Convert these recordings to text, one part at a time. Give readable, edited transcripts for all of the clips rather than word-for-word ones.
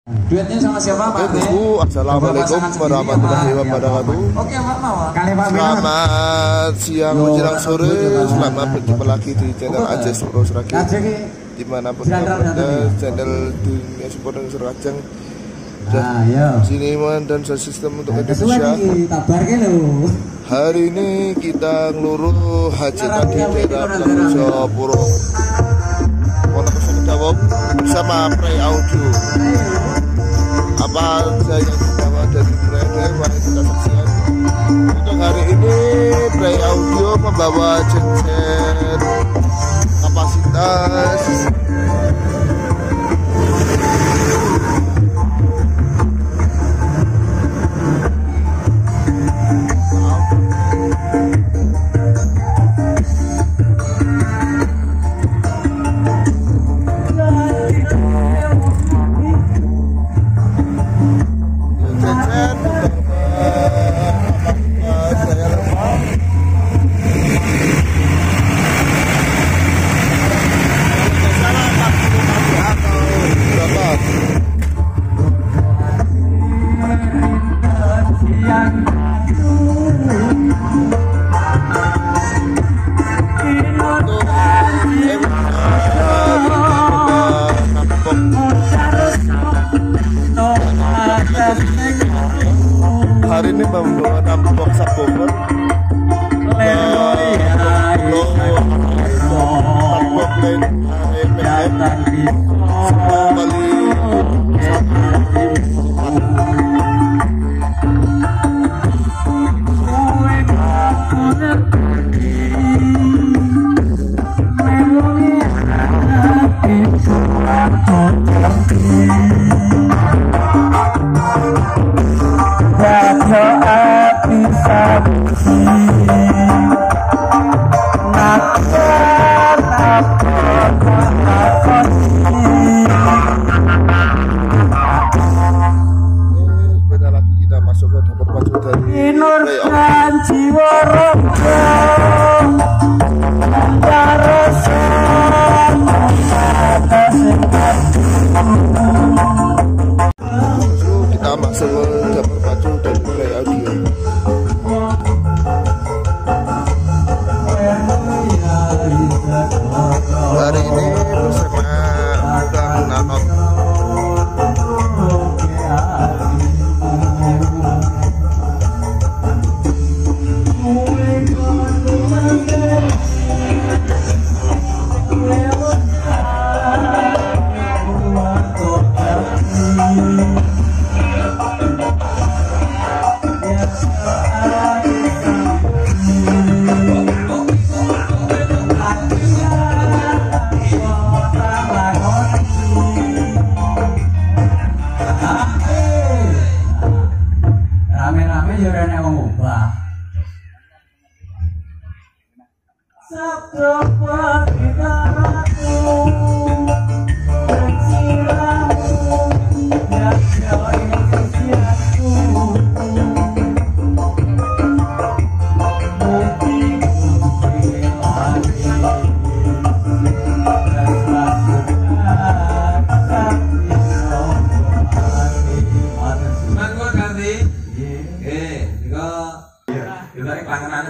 Duetnya sama siapa Pak? Assalamualaikum warahmatullahi wabarakatuh. Oke Pak mau. Selamat siang menjelang sore. Selamat berjumpa lagi di channel Ajes Pro Sragen. Dimanapun berada, channel dunia support yang Serajang. Siniman dan sistem untuk Indonesia. Hari ini kita ngeluruh hajatan di daerah Jayapura bersama Pre Audio. Apa saja yang dibawa dari Pre, mari kita saksikan. Untuk hari ini Pre Audio membawa genset kapasitas hari ini membawa 6 box subwoofer, 8.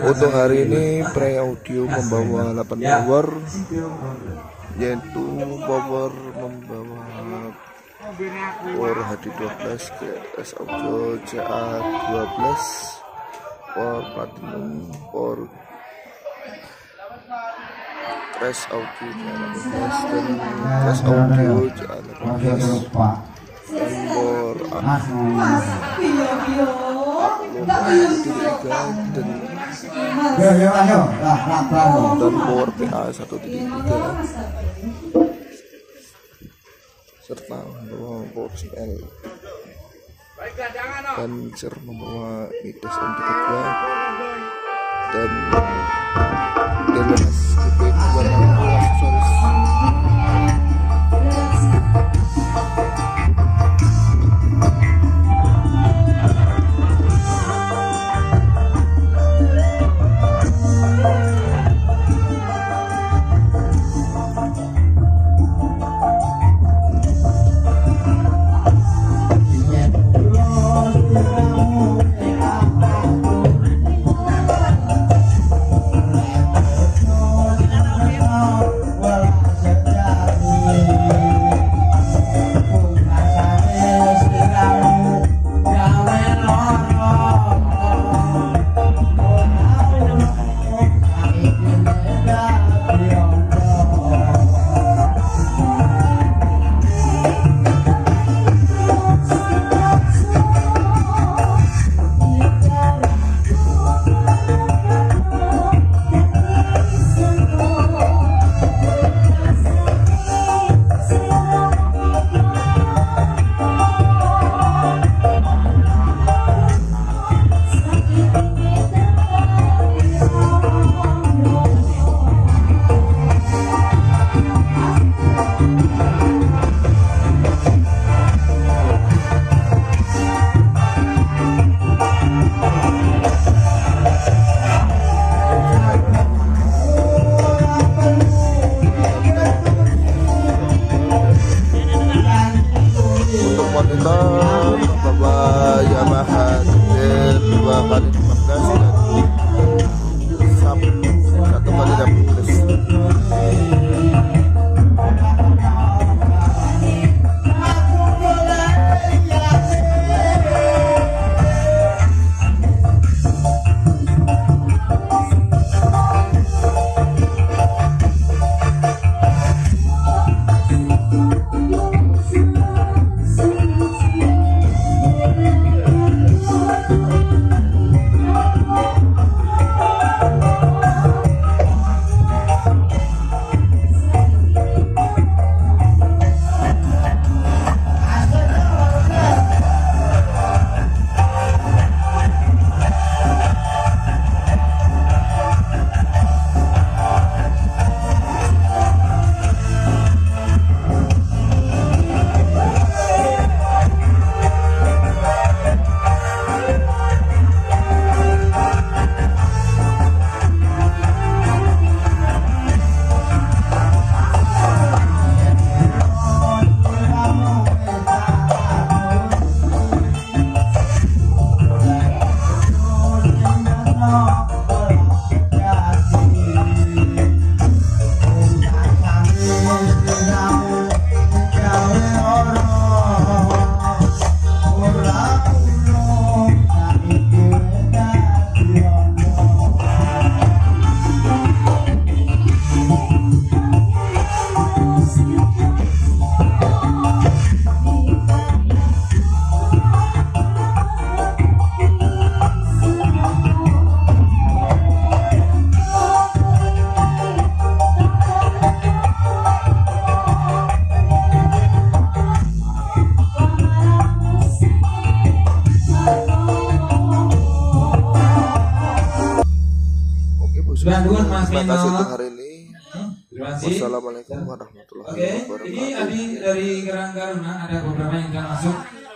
Untuk hari ini Pre Audio membawa 8 power, yaitu power membawa power HD12 ke S Audio CA12, power Platinum, power Press Audio CA18 dan Press Audio CA18 dan power dan power PA 1.3 serta membawa power CL dan mixer membawa Midas M32 dan DLS GP2 aksesoris. monitor bawa Yamaha ZR 2x15 dan sub 1x16. Terima kasih untuk hari ini. Terima kasih. Wassalamualaikum warahmatullahi wabarakatuh. Oke, ini dari Gerang Garuna ada beberapa yang akan masuk.